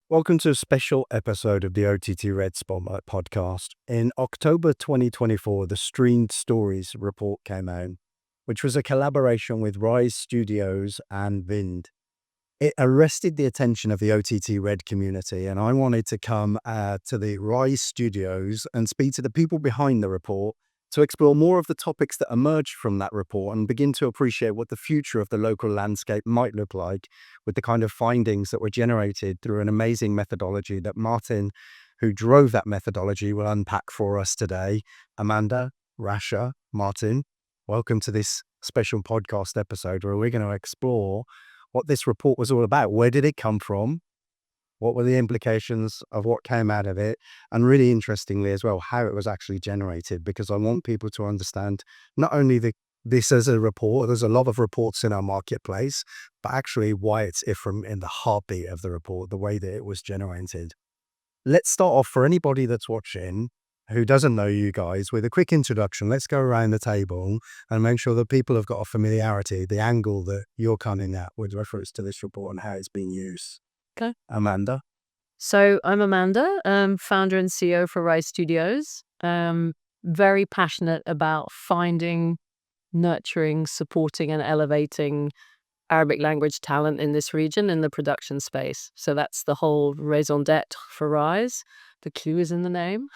Welcome to a special episode of the OTT Red Spotlight podcast. In October 2024, the Streamed Stories report came out, which was a collaboration with Rise Studios and Vind. It arrested the attention of the OTT Red community, and I wanted to come to the Rise Studios and speak to the people behind the report to explore more of the topics that emerged from that report and begin to appreciate what the future of the local landscape might look like with the kind of findings that were generated through an amazing methodology that Maarten, who drove that methodology, will unpack for us today. Amanda, Rasha, Maarten, welcome to this special podcast episode where we're going to explore what this report was all about. Where did it come from? What were the implications of what came out of it? And really interestingly as well, how it was actually generated, because I want people to understand not only this as a report, there's a lot of reports in our marketplace, but actually why it's different in the heartbeat of the report, the way that it was generated. Let's start off for anybody that's watching who doesn't know you guys with a quick introduction. Let's go around the table and make sure that people have got a familiarity, the angle that you're coming at with reference to this report and how it's being used. Okay. Amanda. So I'm Amanda, founder and CEO for Rise Studios. Very passionate about finding, nurturing, supporting, and elevating Arabic language talent in this region in the production space. So that's the whole raison d'etre for Rise. The clue is in the name,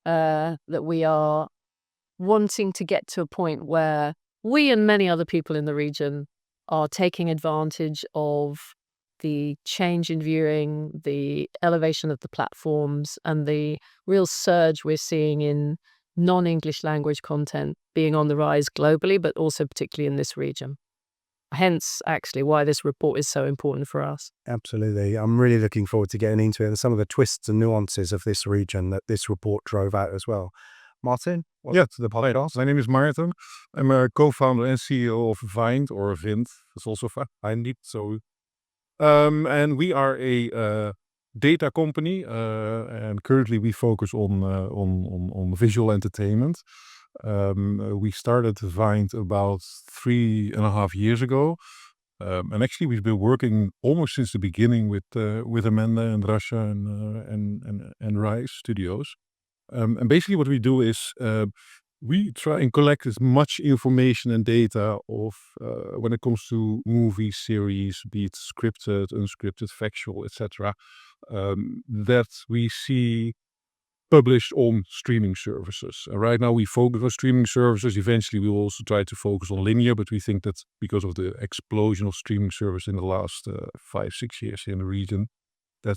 that we are wanting to get to a point where we and many other people in the region are taking advantage of the change in viewing, the elevation of the platforms, and the real surge we're seeing in non-English language content being on the rise globally, but also particularly in this region. Hence, actually, why this report is so important for us. Absolutely. I'm really looking forward to getting into it and some of the twists and nuances of this region that this report drove out as well. Maarten? Yeah, to the podcast. My name is Maarten. I'm a co-founder and CEO of Vind, or Vind. It's also Vind. So, and we are a data company, and currently we focus on visual entertainment. We started Vind about 3.5 years ago, and actually we've been working almost since the beginning with Amanda and Rasha and Rise Studios. And basically what we do is we try and collect as much information and data of when it comes to movies, series, be it scripted, unscripted, factual, etc., that we see published on streaming services. Right now we focus on streaming services. Eventually we will also try to focus on linear, but we think that because of the explosion of streaming service in the last 5-6 years in the region, that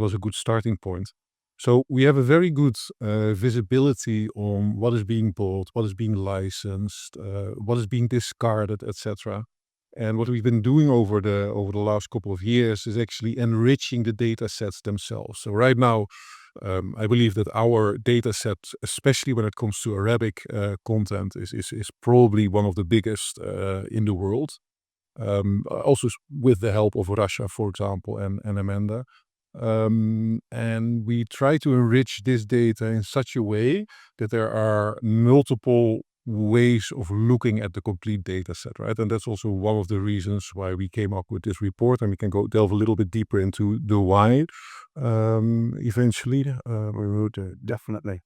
was a good starting point. So we have a very good visibility on what is being bought, what is being licensed, what is being discarded, etc. And what we've been doing over the last couple of years is actually enriching the data sets themselves. So right now, I believe that our data set, especially when it comes to Arabic content, is probably one of the biggest in the world. Also with the help of Rasha, for example, and Amanda. And we try to enrich this data in such a way that there are multiple ways of looking at the complete data set, right? And that's also one of the reasons why we came up with this report, and we can go delve a little bit deeper into the why eventually. We will do, definitely.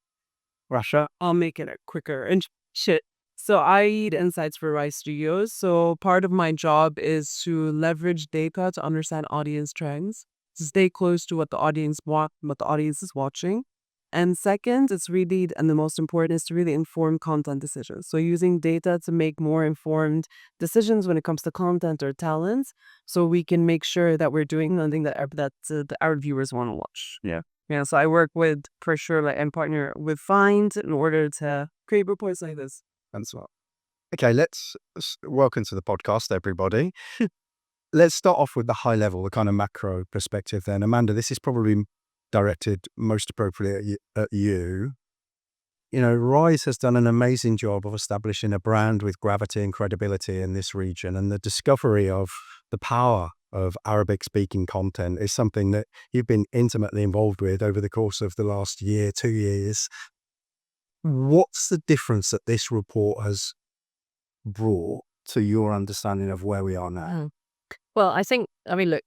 Rasha? I'll make it a quicker introduction. So I lead insights for Rise Studios. So part of my job is to leverage data to understand audience trends, to stay close to what the audience want, what the audience is watching. And second, it's really, and the most important, is to really inform content decisions. So using data to make more informed decisions when it comes to content or talent, so we can make sure that we're doing something that our viewers want to watch. Yeah, so I work with, for sure, and partner with Find in order to create reports like this. Thanks a lot. Okay, let's welcome to the podcast, everybody. Let's start off with the high level, the kind of macro perspective then. Amanda, this is probably directed most appropriately at you. You know, Rise has done an amazing job of establishing a brand with gravity and credibility in this region, and the discovery of the power of Arabic-speaking content is something that you've been intimately involved with over the course of the last year, 2 years. What's the difference that this report has brought to your understanding of where we are now? Well, I mean, look,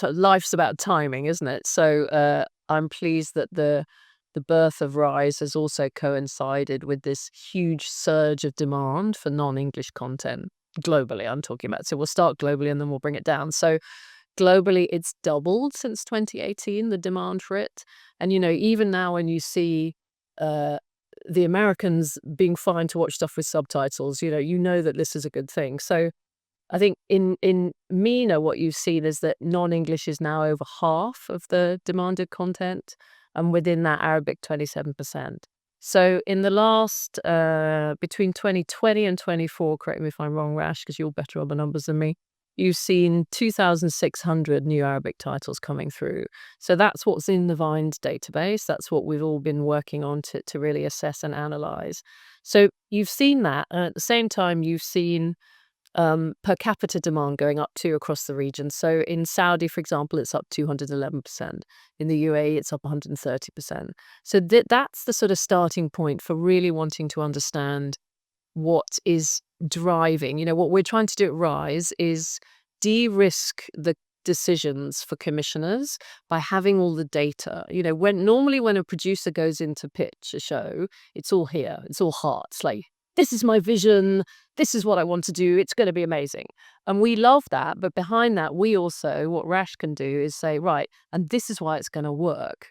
life's about timing, isn't it? So I'm pleased that the birth of Rise has also coincided with this huge surge of demand for non-English content globally. I'm talking about. So we'll start globally and then we'll bring it down. So globally, it's doubled since 2018, the demand for it. And, even now when you see the Americans being fine to watch stuff with subtitles, you know that this is a good thing. So I think in MENA, what you've seen is that non-English is now over half of the demanded content, and within that, Arabic 27%. So in the last, between 2020 and 24, correct me if I'm wrong, Rash, because you're better on the numbers than me, you've seen 2,600 new Arabic titles coming through. So that's what's in the Vine's database. That's what we've all been working on to really assess and analyze. So you've seen that. And at the same time, you've seen per capita demand going up too across the region. So in Saudi, for example, it's up 211%. In the UAE, it's up 130%. So that's the sort of starting point for really wanting to understand what is driving. What we're trying to do at Rise is de-risk the decisions for commissioners by having all the data. When a producer goes in to pitch a show, it's all here. It's all heart. It's like, this is my vision. This is what I want to do. It's going to be amazing. And we love that. But behind that, we also, what Rash can do is say, right, and this is why it's going to work.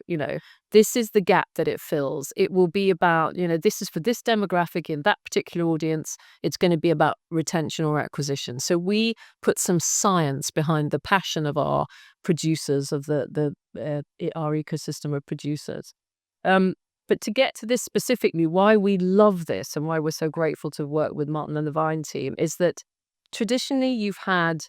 This is the gap that it fills. It will be about, this is for this demographic in that particular audience. It's going to be about retention or acquisition. So we put some science behind the passion of our producers, of our ecosystem of producers. But to get to this specifically, why we love this and why we're so grateful to work with Maarten and the Vine team is that traditionally you've had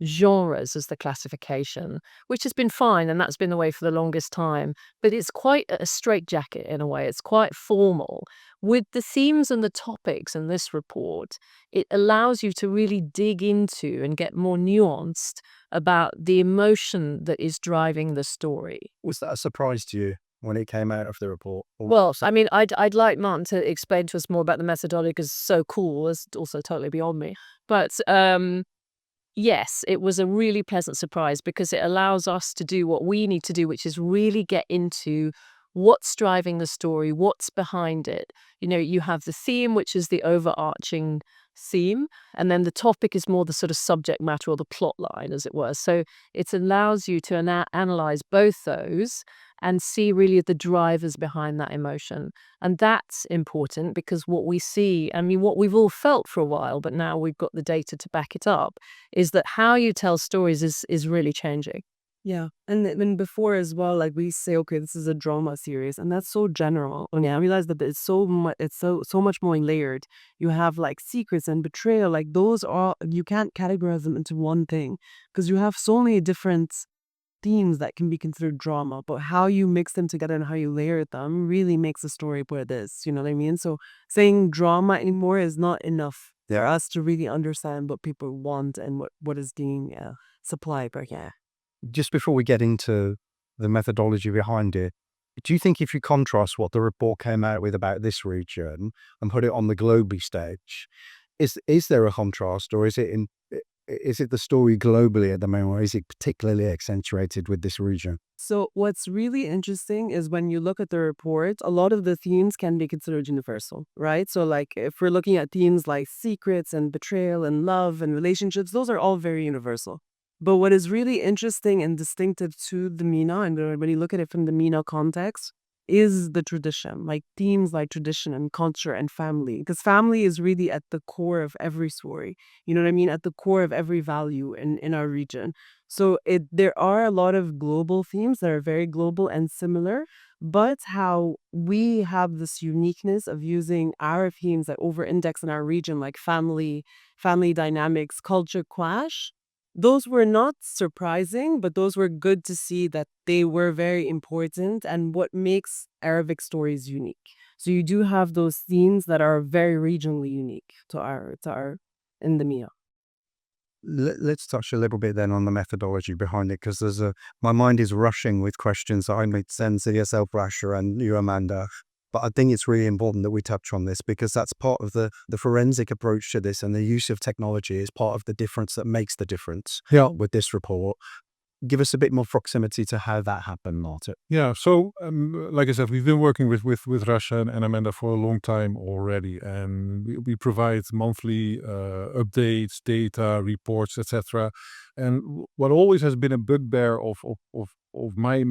genres as the classification, which has been fine, and that's been the way for the longest time. But it's quite a straitjacket in a way. It's quite formal. With the themes and the topics in this report, it allows you to really dig into and get more nuanced about the emotion that is driving the story. Was that a surprise to you when it came out of the report? Well, I mean, I'd like Maarten to explain to us more about the methodology, because it's so cool. It's also totally beyond me. But yes, it was a really pleasant surprise because it allows us to do what we need to do, which is really get into what's driving the story, what's behind it. You have the theme, which is the overarching theme, and then the topic is more the sort of subject matter or the plot line, as it were. So it allows you to analyze both those and see really the drivers behind that emotion. And that's important because what we see, I mean, what we've all felt for a while, but now we've got the data to back it up, is that how you tell stories is really changing. Yeah. And then before as well, like we say, okay, this is a drama series, and that's so general. And I realize that it's so much more layered. You have like secrets and betrayal, like those are, you can't categorize them into one thing because you have so many different themes that can be considered drama, but how you mix them together and how you layer them really makes a story what it is. You know what I mean? So saying drama anymore is not enough for us to really understand what people want and what is being supplied. But yeah. Just before we get into the methodology behind it, do you think if you contrast what the report came out with about this region and put it on the global stage, is there a contrast, or is it the story globally at the moment, or is it particularly accentuated with this region? So what's really interesting is when you look at the report, a lot of the themes can be considered universal, right? So like if we're looking at themes like secrets and betrayal and love and relationships, those are all very universal. But what is really interesting and distinctive to the MENA, and when you look at it from the MENA context, is the tradition, like themes like tradition and culture and family. Because family is really at the core of every story. You know what I mean? At the core of every value in our region. So there are a lot of global themes that are very global and similar, but how we have this uniqueness of using our themes that over-index in our region, like family dynamics, culture clash. Those were not surprising, but those were good to see that they were very important and what makes Arabic stories unique. So you do have those themes that are very regionally unique to our in the MENA. Let's touch a little bit then on the methodology behind it, because my mind is rushing with questions that I might send to yourself, Rasha, and you, Amanda. But I think it's really important that we touch on this because that's part of the forensic approach to this, and the use of technology is part of the difference that makes the difference with this report. Give us a bit more proximity to how that happened, Maarten. Yeah, so like I said, we've been working with Rasha and Amanda for a long time already, and we provide monthly updates, data, reports, etc. And what always has been a bugbear of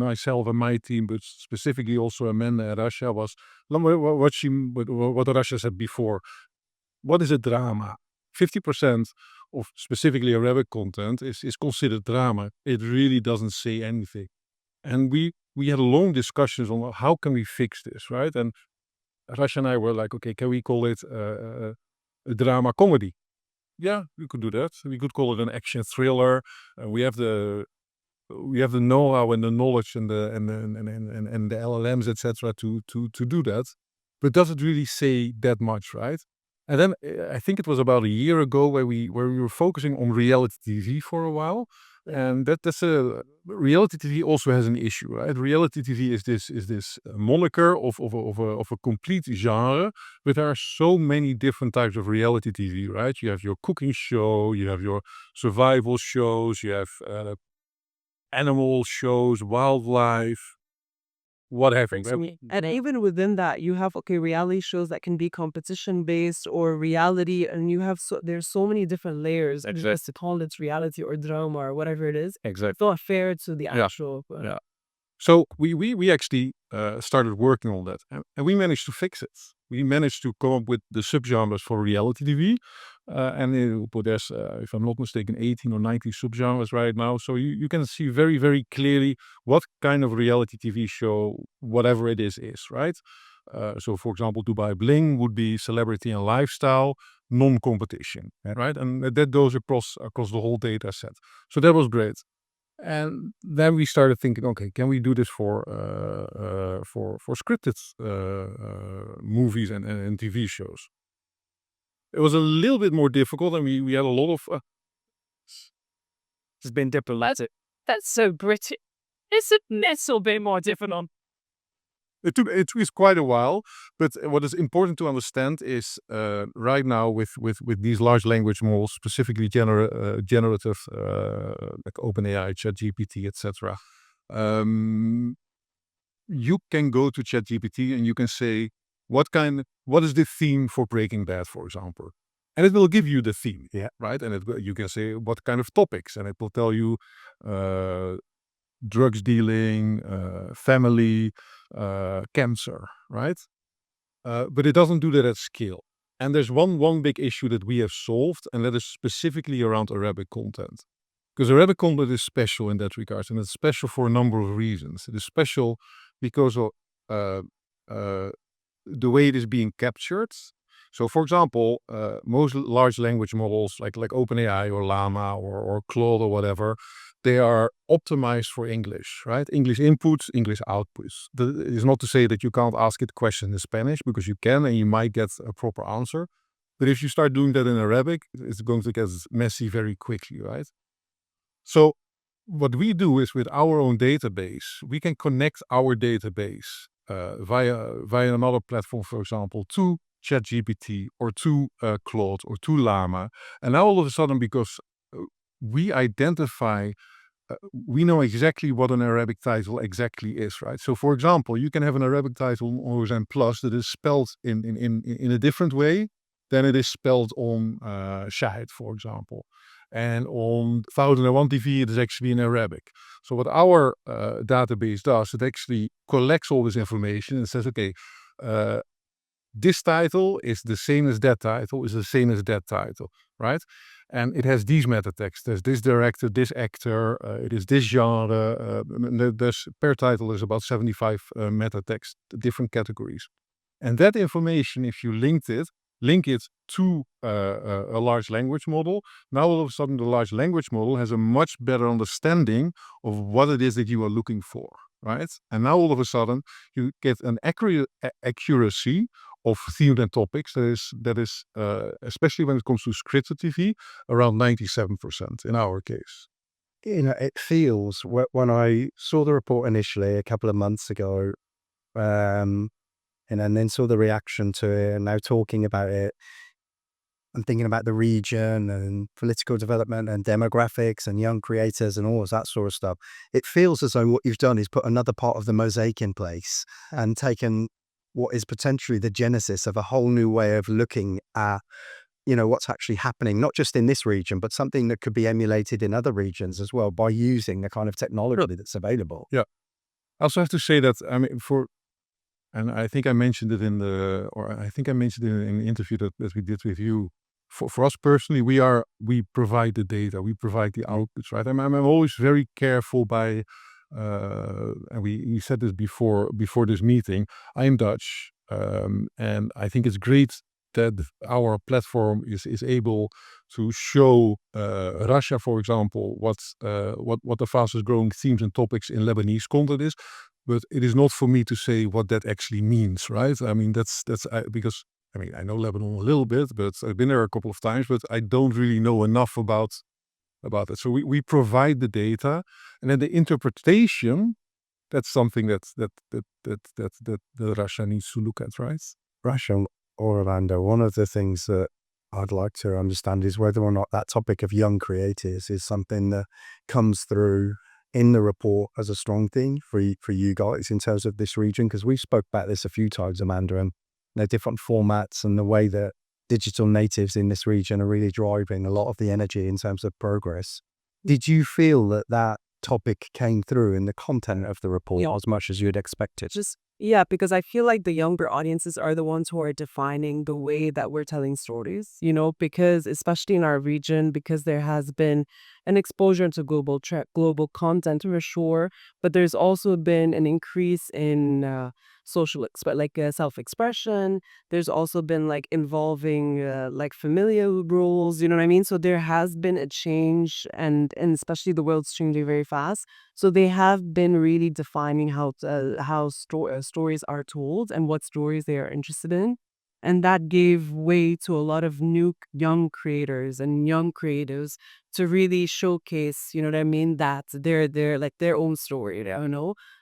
myself and my team, but specifically also Amanda and Rasha, was what Rasha said before. What is a drama? 50% of specifically Arabic content is considered drama. It really doesn't say anything. And we had long discussions on how can we fix this, right? And Rasha and I were like, okay, can we call it a drama comedy? Yeah, we could do that. We could call it an action thriller. We have the know-how and the knowledge and the LLMs, etc. to do that. But does it really say that much, right? And then I think it was about a year ago where we were focusing on reality TV for a while. And that's a reality TV also has an issue, right? Reality TV is this moniker of a complete genre, but there are so many different types of reality TV, right? You have your cooking show, you have your survival shows, you have animal shows, wildlife, whatever. And even within that, you have reality shows that can be competition based or reality, and you have there's so many different layers. Exactly. Just to call it reality or drama or whatever it is. Exactly. It's not fair to the Yeah. actual. Yeah. So we actually started working on that, and we managed to fix it. We managed to come up with the subgenres for reality TV, there's, if I'm not mistaken, 18 or 19 subgenres right now. So you can see very, very clearly what kind of reality TV show, whatever it is, right? So, for example, Dubai Bling would be celebrity and lifestyle, non-competition, right? And that goes across the whole data set. So that was great. And then we started thinking, okay, can we do this for scripted movies and TV shows? It was a little bit more difficult, and we had a lot of. It's been diplomatic. That's so British. It's a little bit more difficult. It took quite a while, but what is important to understand is right now with these large language models, specifically generative, like OpenAI, ChatGPT, etc. You can go to ChatGPT and you can say what is the theme for Breaking Bad, for example, and it will give you the theme, right? And you can say what kind of topics, and it will tell you drugs dealing, family, cancer, right? But it doesn't do that at scale. And there's one big issue that we have solved, and that is specifically around Arabic content. Because Arabic content is special in that regard, and it's special for a number of reasons. It is special because of the way it is being captured. So, for example, most large language models like OpenAI or Llama or Claude or whatever, they are optimized for English, right? English inputs, English outputs. That is not to say that you can't ask it questions in Spanish, because you can and you might get a proper answer. But if you start doing that in Arabic, it's going to get messy very quickly, right? So what we do is with our own database, we can connect our database via another platform, for example, to ChatGPT or to Claude or to Llama. And now all of a sudden, because we identify, we know exactly what an Arabic title exactly is, right? So, for example, you can have an Arabic title on OSM Plus that is spelled in a different way than it is spelled on Shahid, for example. And on 1001 TV, it is actually in Arabic. So what our database does, it actually collects all this information and says, okay, this title is the same as that title, is the same as that title, right? And it has these meta texts. There's this director, this actor, it is this genre. There's per title is about 75 meta text, different categories. And that information, if you link it to a large language model, now all of a sudden the large language model has a much better understanding of what it is that you are looking for, right? And now all of a sudden you get an accuracy of themes and topics that is especially when it comes to scripted TV, around 97% in our case. It feels, when I saw the report initially a couple of months ago, and then saw the reaction to it, and now talking about it and thinking about the region and political development and demographics and young creators and all of that sort of stuff. It feels as though what you've done is put another part of the mosaic in place and taken what is potentially the genesis of a whole new way of looking at, what's actually happening, not just in this region, but something that could be emulated in other regions as well by using the kind of technology that's available. Yeah. I also have to say that, and I think I mentioned it in the interview that we did with you. For us personally, we provide the data, we provide the outputs, right? I'm always very careful by, and we said this before this meeting. I'm Dutch, and I think it's great that our platform is able to show Rasha, for example, what the fastest growing themes and topics in Lebanese content is. But it is not for me to say what that actually means, right? I mean, that's because I know Lebanon a little bit, but I've been there a couple of times, but I don't really know enough about it. So we provide the data, and then the interpretation. That's something that Rasha needs to look at, right? Rasha or Orlando, one of the things that I'd like to understand is whether or not that topic of young creators is something that comes through in the report as a strong thing for you guys in terms of this region, because we spoke about this a few times, Amanda, and the different formats and the way that digital natives in this region are really driving a lot of the energy in terms of progress. Did you feel that topic came through in the content of the report as much as you'd expected? Because I feel like the younger audiences are the ones who are defining the way that we're telling stories, because especially in our region, because there has been an exposure to global content for sure, but there's also been an increase in self-expression. There's also been involving familial roles, you know what I mean? So there has been a change, and especially the world's changing very fast. So they have been really defining how stories are told and what stories they are interested in. And that gave way to a lot of new young creators and young creatives to really showcase, you know what I mean, that they're their own story,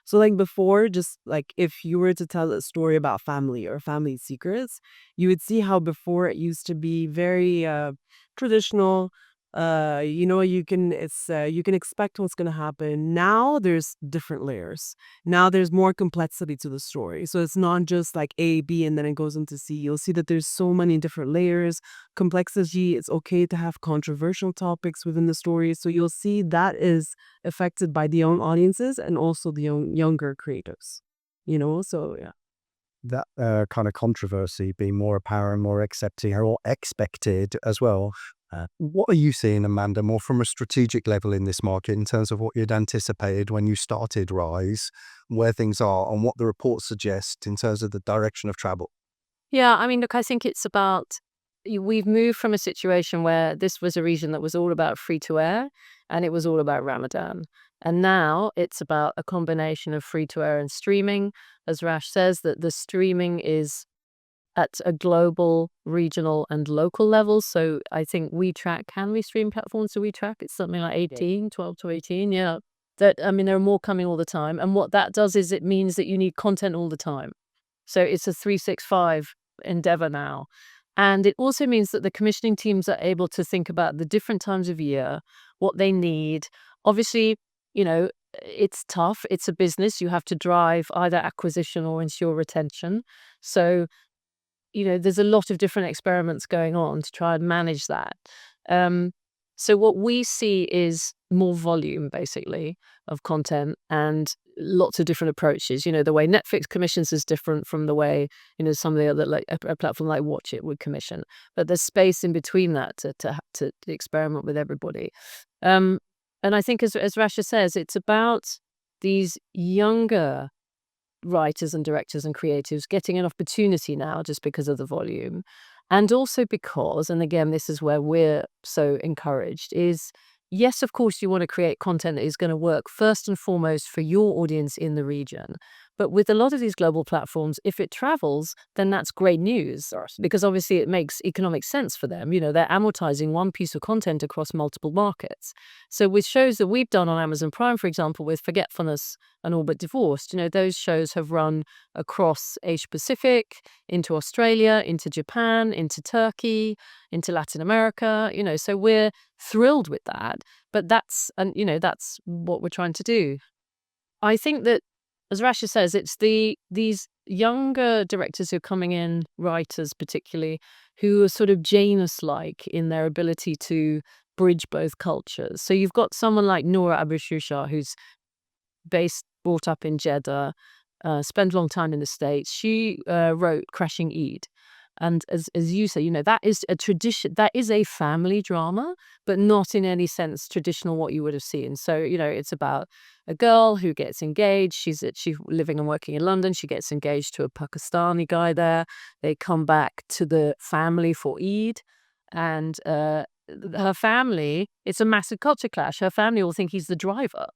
So before, just if you were to tell a story about family or family secrets, you would see how before it used to be very traditional. You can expect what's going to happen. Now there's different layers. Now there's more complexity to the story. So it's not just A, B, and then it goes into C. You'll see that there's so many different layers, complexity. It's okay to have controversial topics within the story. So you'll see that is affected by the young audiences and also the younger creators, so yeah. That kind of controversy being more apparent, more accepting, or expected as well. What are you seeing, Amanda, more from a strategic level in this market in terms of what you'd anticipated when you started Rise, where things are, and what the reports suggest in terms of the direction of travel? Yeah, I mean, look, I think it's about, we've moved from a situation where this was a region that was all about free to air and it was all about Ramadan. And now it's about a combination of free to air and streaming. As Rash says, that the streaming is at a global, regional, and local level. So I think can we stream platforms? Do we track? It's something like 12 to 18. Yeah. There are more coming all the time. And what that does is it means that you need content all the time. So it's a 365 endeavor now. And it also means that the commissioning teams are able to think about the different times of year, what they need. Obviously, it's tough. It's a business. You have to drive either acquisition or ensure retention. So there's a lot of different experiments going on to try and manage that. So what we see is more volume, basically, of content and lots of different approaches. The way Netflix commissions is different from the way, some of the other, a platform like Watch It would commission. But there's space in between that to experiment with everybody. And I think, as Rasha says, it's about these younger writers and directors and creatives getting an opportunity now just because of the volume, and also because, and again this is where we're so encouraged, is yes, of course you want to create content that is going to work first and foremost for your audience in the region, but with a lot of these global platforms, if it travels, then that's great news, because obviously it makes economic sense for them. They're amortizing one piece of content across multiple markets. So with shows that we've done on Amazon Prime, for example, with Forgetfulness and All But Divorced. Those shows have run across Asia Pacific, into Australia, into Japan, into Turkey, into Latin America. So we're thrilled with that. But that's what we're trying to do. I think that, as Rasha says, it's these younger directors who are coming in, writers particularly, who are sort of Janus-like in their ability to bridge both cultures. So you've got someone like Noura Abu-Shusha, who's brought up in Jeddah, spent a long time in the States. She wrote Crashing Eid. And as you say, that is a tradition, that is a family drama, but not in any sense traditional what you would have seen. So, it's about a girl who gets engaged. She's living and working in London. She gets engaged to a Pakistani guy there. They come back to the family for Eid. And her family, it's a massive culture clash. Her family will think he's the driver,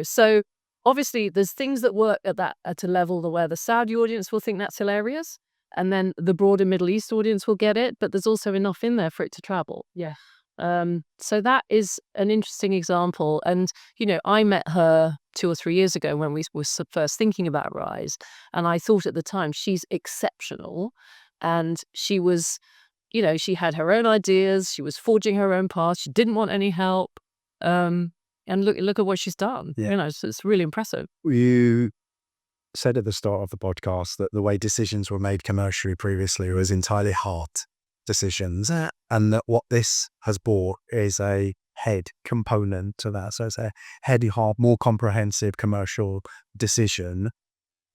So obviously there's things that work at a level where the Saudi audience will think that's hilarious. And then the broader Middle East audience will get it, but there's also enough in there for it to travel. Yeah. So that is an interesting example. And, I met her 2 or 3 years ago when we were first thinking about Rise. And I thought at the time, she's exceptional. And she was, she had her own ideas. She was forging her own path. She didn't want any help. And look at what she's done. Yeah. It's really impressive. You said at the start of the podcast that the way decisions were made commercially previously was entirely heart decisions, and that what this has brought is a head component to that. So it's a heady, heart, more comprehensive commercial decision.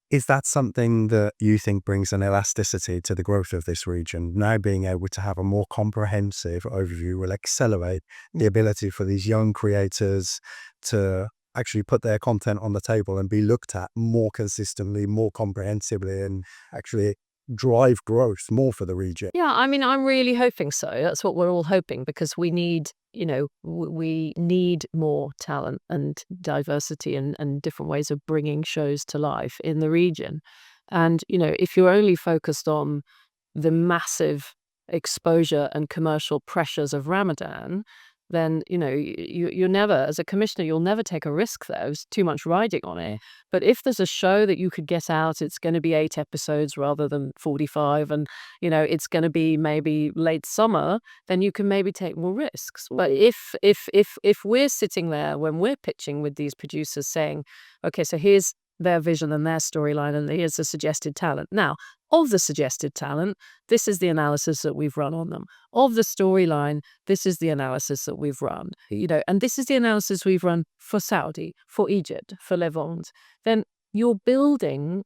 Is that something that you think brings an elasticity to the growth of this region? Now being able to have a more comprehensive overview will accelerate the ability for these young creators to actually put their content on the table and be looked at more consistently, more comprehensively, and actually drive growth more for the region. Yeah, I'm really hoping so. That's what we're all hoping, because we need, we need more talent and diversity and different ways of bringing shows to life in the region. And, if you're only focused on the massive exposure and commercial pressures of Ramadan, then, you're never, as a commissioner, you'll never take a risk there. There's too much riding on it. But if there's a show that you could get out, it's going to be 8 episodes rather than 45, and, it's going to be maybe late summer, then you can maybe take more risks. But if we're sitting there when we're pitching with these producers saying, okay, so here's their vision and their storyline, and here's the suggested talent. Now, of the suggested talent, this is the analysis that we've run on them. Of the storyline, this is the analysis that we've run. And this is the analysis we've run for Saudi, for Egypt, for Levant. Then you're building,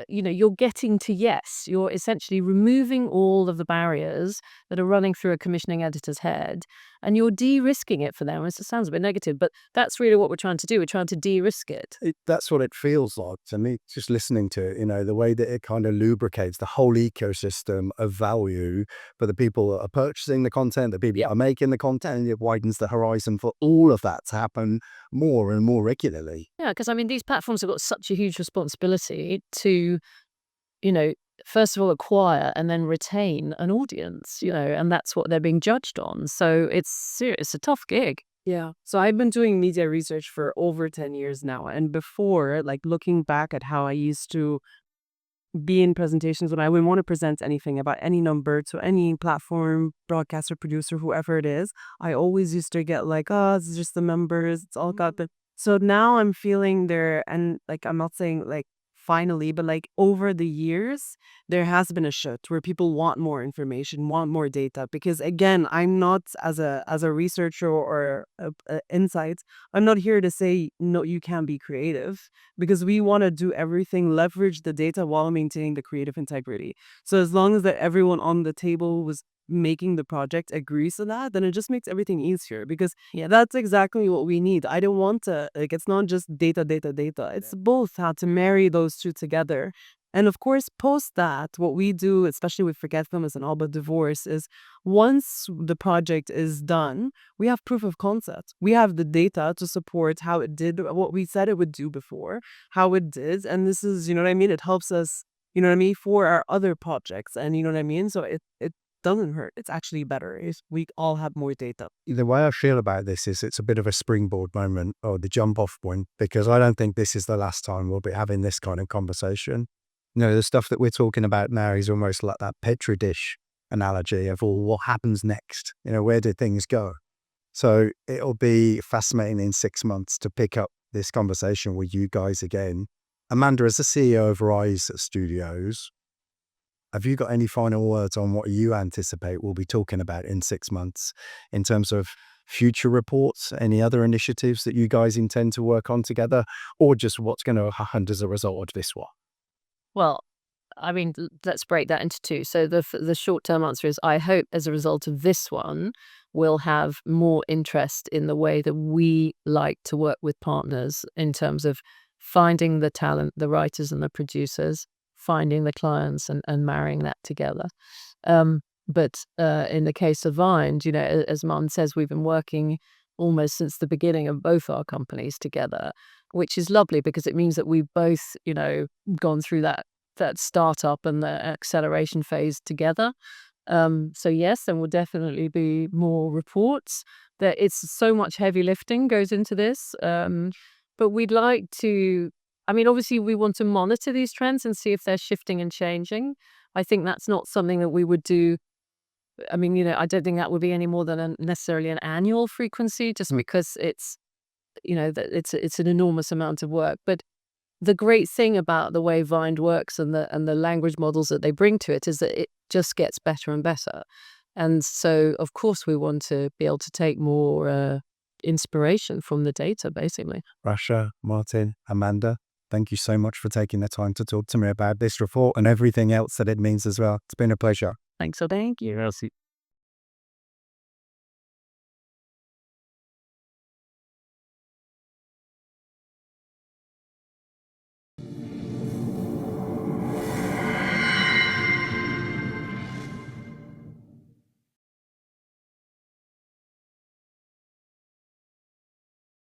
you're getting to yes. You're essentially removing all of the barriers that are running through a commissioning editor's head, and you're de-risking it for them. It sounds a bit negative, but that's really what we're trying to do. We're trying to de-risk it. That's what it feels like to me, just listening to it, the way that it kind of lubricates the whole ecosystem of value for the people that are purchasing the content, the people that are making the content, and it widens the horizon for all of that to happen more and more regularly. Yeah, because these platforms have got such a huge responsibility to, first of all, acquire and then retain an audience, and that's what they're being judged on. So it's a tough gig. Yeah. So I've been doing media research for over 10 years now. And before, looking back at how I used to be in presentations when I would want to present anything about any number to any platform, broadcaster, producer, whoever it is, I always used to get this is just the numbers. It's all got the. So now I'm feeling there, and I'm not saying finally, but over the years, there has been a shift where people want more information, want more data. Because again, I'm not as a researcher or insights. I'm not here to say no, you can't be creative, because we want to do everything, leverage the data while maintaining the creative integrity. So as long as that everyone on the table was making the project agrees to that, then it just makes everything easier, because that's exactly what we need. I don't want to it's not just data. It's both how to marry those two together. And of course, post that, what we do, especially with Forgetfulness and All But Divorce, is once the project is done, we have proof of concept. We have the data to support how it did what we said it would do before, how it did. And this is, it helps us, for our other projects. And so doesn't hurt. It's actually better if we all have more data. The way I feel about this is it's a bit of a springboard moment or the jump off point, because I don't think this is the last time we'll be having this kind of conversation. The stuff that we're talking about now is almost like that Petri dish analogy of, well, what happens next? Where do things go? So it'll be fascinating in 6 months to pick up this conversation with you guys again. Amanda, as the CEO of Rise Studios, have you got any final words on what you anticipate we'll be talking about in 6 months in terms of future reports, any other initiatives that you guys intend to work on together, or just what's going to happen as a result of this one? Well, I mean, let's break that into two. So the short-term answer is I hope as a result of this one, we'll have more interest in the way that we like to work with partners in terms of finding the talent, the writers and the producers, finding the clients and marrying that together. But in the case of Vind, as Maarten says, we've been working almost since the beginning of both our companies together, which is lovely because it means that we've both, gone through that startup and the acceleration phase together. So yes, there will definitely be more reports. It's so much heavy lifting goes into this. But we'd like to, obviously we want to monitor these trends and see if they're shifting and changing. I think that's not something that we would do. I don't think that would be any more than necessarily an annual frequency, just because it's, it's an enormous amount of work. But the great thing about the way Vind works and the language models that they bring to it is that it just gets better and better. And so, of course, we want to be able to take more inspiration from the data, basically. Rasha, Maarten, Amanda, thank you so much for taking the time to talk to me about this report and everything else that it means as well. It's been a pleasure. Thanks. So thank you. Merci.